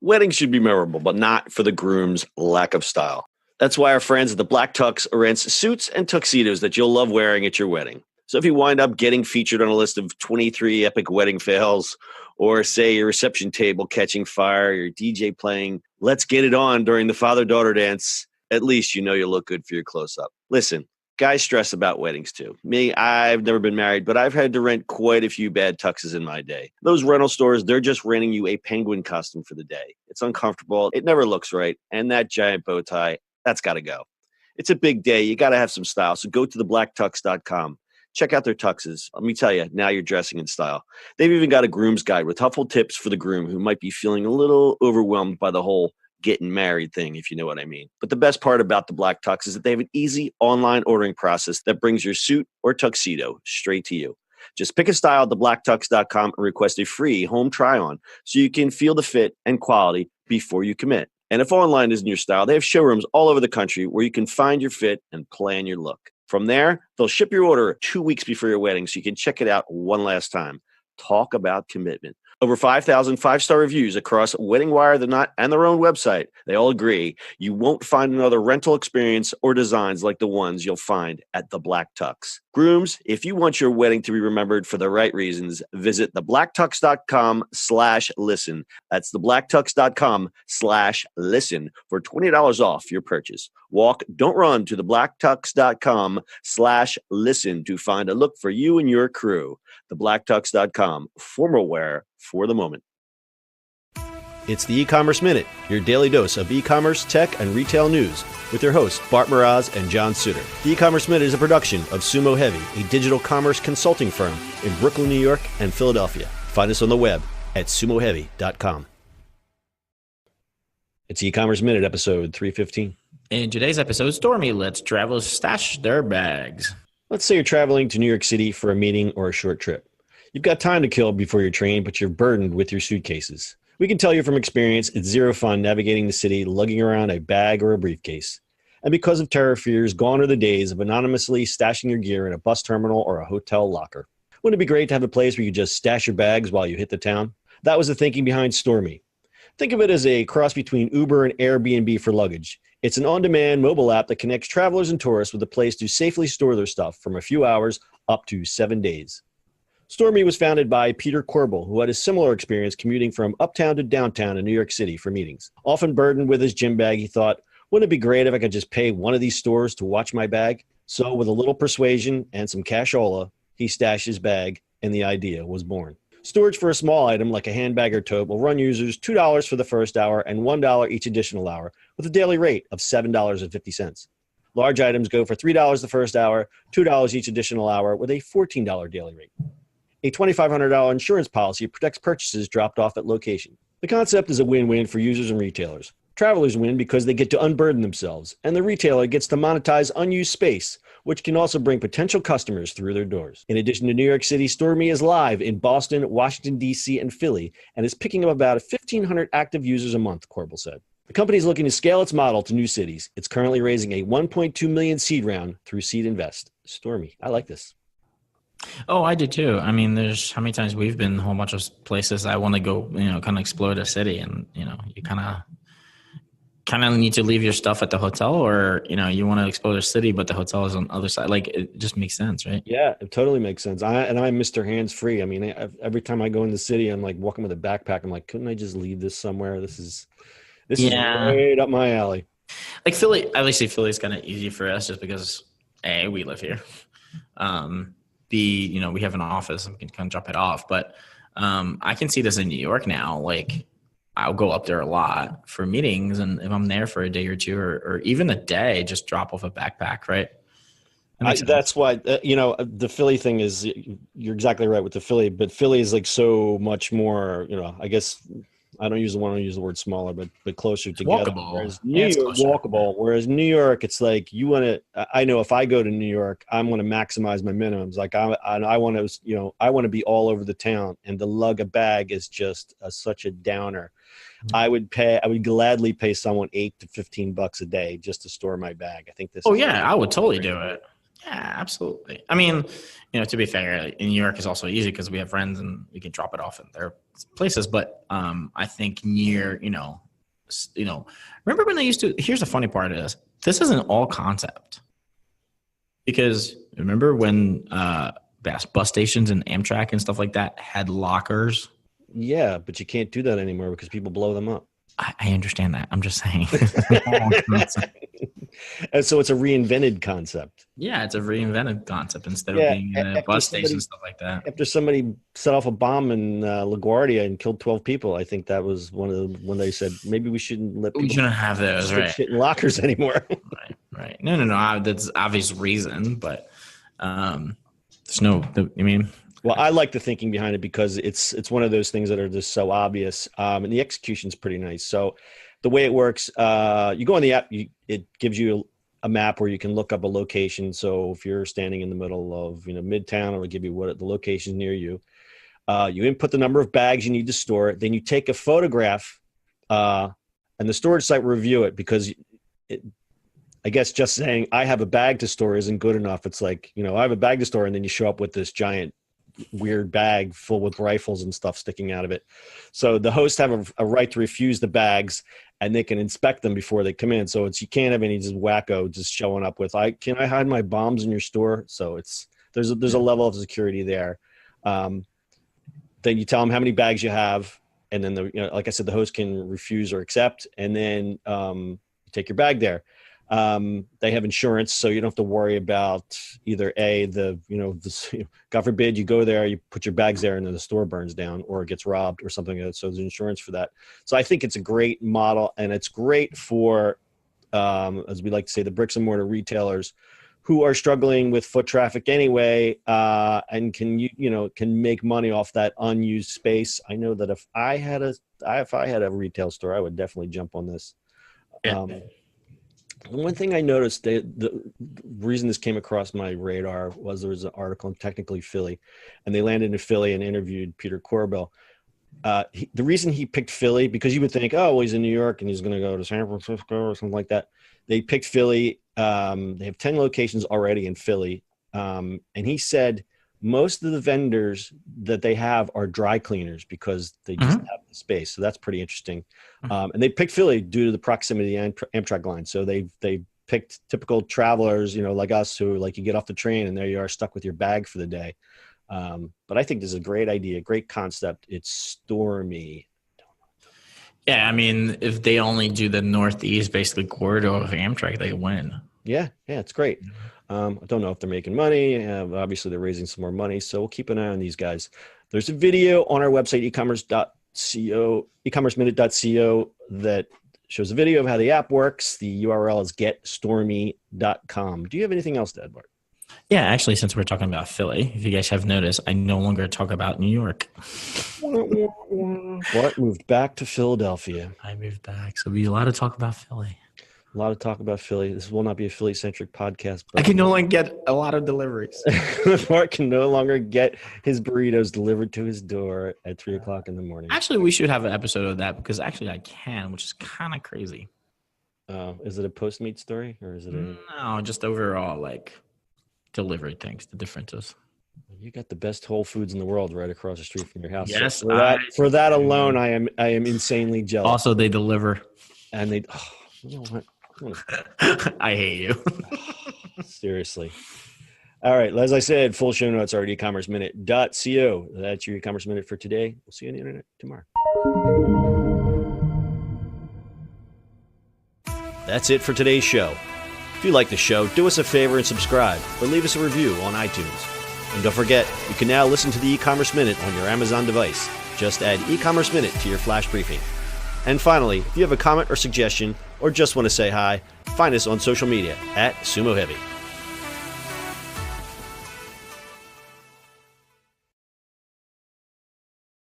Weddings should be memorable, but not for the groom's lack of style. That's why our friends at the Black Tux rents suits and tuxedos that you'll love wearing at your wedding. So if you wind up getting featured on a list of 23 epic wedding fails, or say your reception table catching fire, your DJ playing Let's Get It On during the father-daughter dance, at least you know you'll look good for your close-up. Listen, guys stress about weddings too. Me, I've never been married, but I've had to rent quite a few bad tuxes in my day. Those rental stores, they're just renting you a penguin costume for the day. It's uncomfortable, it never looks right, and that giant bow tie, that's got to go. It's a big day. You got to have some style. So go to theblacktux.com. Check out their tuxes. Let me tell you, now you're dressing in style. They've even got a groom's guide with helpful tips for the groom who might be feeling a little overwhelmed by the whole getting married thing, if you know what I mean. But the best part about the Black Tux is that they have an easy online ordering process that brings your suit or tuxedo straight to you. Just pick a style at theblacktux.com and request a free home try-on so you can feel the fit and quality before you commit. And if online isn't your style, they have showrooms all over the country where you can find your fit and plan your look. From there, they'll ship your order 2 weeks before your wedding so you can check it out one last time. Talk about commitment. Over 5,000 five-star reviews across Wedding Wire, The Knot, and their own website. They all agree you won't find another rental experience or designs like the ones you'll find at the Black Tux. Grooms, if you want your wedding to be remembered for the right reasons, visit theblacktux.com/listen. That's theblacktux.com/listen for $20 off your purchase. Walk, don't run to theblacktux.com/listen to find a look for you and your crew. Theblacktux.com, formal wear for the moment. It's the E-Commerce Minute, your daily dose of e-commerce, tech, and retail news with your hosts, Bart Mraz and John Suter. The E-Commerce Minute is a production of Sumo Heavy, a digital commerce consulting firm in Brooklyn, New York, and Philadelphia. Find us on the web at sumoheavy.com. It's E-Commerce Minute, episode 315. In today's episode, StoreMe lets travelers stash their bags. Let's say you're traveling to New York City for a meeting or a short trip. You've got time to kill before your train, but you're burdened with your suitcases. We can tell you from experience, it's zero fun navigating the city, lugging around a bag or a briefcase. And because of terror fears, gone are the days of anonymously stashing your gear in a bus terminal or a hotel locker. Wouldn't it be great to have a place where you just stash your bags while you hit the town? That was the thinking behind StoreMe. Think of it as a cross between Uber and Airbnb for luggage. It's an on-demand mobile app that connects travelers and tourists with a place to safely store their stuff from a few hours up to 7 days. StoreMe was founded by Peter Corbel, who had a similar experience commuting from uptown to downtown in New York City for meetings. Often burdened with his gym bag, he thought, wouldn't it be great if I could just pay one of these stores to watch my bag? So with a little persuasion and some cashola, he stashed his bag, and the idea was born. Storage for a small item like a handbag or tote will run users $2 for the first hour and $1 each additional hour, with a daily rate of $7.50. Large items go for $3 the first hour, $2 each additional hour, with a $14 daily rate. A $2,500 insurance policy protects purchases dropped off at location. The concept is a win-win for users and retailers. Travelers win because they get to unburden themselves, and the retailer gets to monetize unused space, which can also bring potential customers through their doors. In addition to New York City, StoreMe is live in Boston, Washington, D.C., and Philly, and is picking up about 1,500 active users a month, Corbel said. The company is looking to scale its model to new cities. It's currently raising a $1.2 million seed round through Seed Invest. StoreMe, I like this. Oh, I do too. I mean, there's how many times we've been a whole bunch of places I want to go, kind of explore the city, and, you kind of need to leave your stuff at the hotel, or, you want to explore the city, but the hotel is on the other side. Like, it just makes sense, right? Yeah, it totally makes sense. I'm Mr. Hands-free. I mean, every time I go in the city, I'm like walking with a backpack. I'm like, couldn't I just leave this somewhere? This is right up my alley. Like Philly, obviously Philly's kind of easy for us just because A, we live here. B, we have an office and we can kind of drop it off. But I can see this in New York now. Like, I'll go up there a lot for meetings, and if I'm there for a day or two, or even a day, just drop off a backpack, right? That's why, the Philly thing is, you're exactly right with the Philly, but Philly is like so much more, I guess, I don't want to use the word smaller, but closer together. Walkable. Whereas New York, walkable. Whereas New York, it's like I know if I go to New York, I'm going to maximize my minimums. Like I want to, I want to be all over the town, and to lug a bag is just such a downer. Mm-hmm. I would gladly pay someone $8 to $15 a day just to store my bag. I think this. Oh yeah, I would totally do it. Yeah, absolutely. I mean, to be fair, in New York is also easy because we have friends and we can drop it off in their places. But I think near, remember when they used to? Here's the funny part is this is an all concept because remember when bus stations and Amtrak and stuff like that had lockers. Yeah, but you can't do that anymore because people blow them up. I understand that. I'm just saying. And so it's a reinvented concept. Yeah, it's a reinvented concept instead of being in a bus station and stuff like that. After somebody set off a bomb in LaGuardia and killed 12 people, I think that was when they said maybe we shouldn't let people. We shouldn't have those, right? Shit in lockers anymore. Right. No. That's obvious reason, but there's no. I mean. Well, I like the thinking behind it because it's one of those things that are just so obvious, and the execution's pretty nice. So the way it works, you go on the app, it gives you a map where you can look up a location. So if you're standing in the middle of Midtown, it'll give you what the location's near you. You input the number of bags you need to store. Then you take a photograph, and the storage site will review it because I guess just saying I have a bag to store isn't good enough. It's like I have a bag to store, and then you show up with this giant weird bag full with rifles and stuff sticking out of it. So the hosts have a right to refuse the bags, and they can inspect them before they come in. So you can't have any just wacko just showing up with can I hide my bombs in your store? So there's a level of security there. Then you tell them how many bags you have, and then like I said, the host can refuse or accept, and then you take your bag there. They have insurance, so you don't have to worry about either God forbid you go there, you put your bags there, and then the store burns down or it gets robbed or something like that. So there's insurance for that. So I think it's a great model, and it's great for, as we like to say, the bricks and mortar retailers who are struggling with foot traffic anyway, and can make money off that unused space. I know that if I had a retail store, I would definitely jump on this. Yeah. One thing I noticed, the reason this came across my radar was there was an article in Technically Philly, and they landed in Philly and interviewed Peter Corbell. The reason he picked Philly, because you would think, oh, well, he's in New York and he's going to go to San Francisco or something like that. They picked Philly. They have 10 locations already in Philly. And he said most of the vendors that they have are dry cleaners because they just have the space. So that's pretty interesting. And they picked Philly due to the proximity of the Amtrak line. So they picked typical travelers, like us, who you get off the train and there you are stuck with your bag for the day. But I think this is a great idea, great concept. It's StoreMe. Yeah, I mean, if they only do the Northeast, basically corridor of Amtrak, they win. Yeah, it's great. I don't know if they're making money. Obviously, they're raising some more money, so we'll keep an eye on these guys. There's a video on our website, ecommerceminute.co, that shows a video of how the app works. The URL is getstoreme.com. Do you have anything else to add, Bart? Yeah, actually, since we're talking about Philly, if you guys have noticed, I no longer talk about New York. Bart moved back to Philadelphia. I moved back, so we a lot of talk about Philly. A lot of talk about Philly. This will not be a Philly-centric podcast. But I can no longer get a lot of deliveries. Mark can no longer get his burritos delivered to his door at 3 o'clock in the morning. Actually, we should have an episode of that because actually I can, which is kind of crazy. Is it a Postmates story or is it No, just overall delivery things, the differences. You got the best Whole Foods in the world right across the street from your house. Yes, so for that alone, I am insanely jealous. Also, they deliver, and you know what? I hate you. Seriously. All right. As I said, full show notes are at ecommerceminute.co. That's your e-commerce minute for today. We'll see you on the internet tomorrow. That's it for today's show. If you like the show, do us a favor and subscribe or leave us a review on iTunes. And don't forget, you can now listen to the e-commerce minute on your Amazon device. Just add e-commerce minute to your flash briefing. And finally, if you have a comment or suggestion or just want to say hi, find us on social media at Sumo Heavy.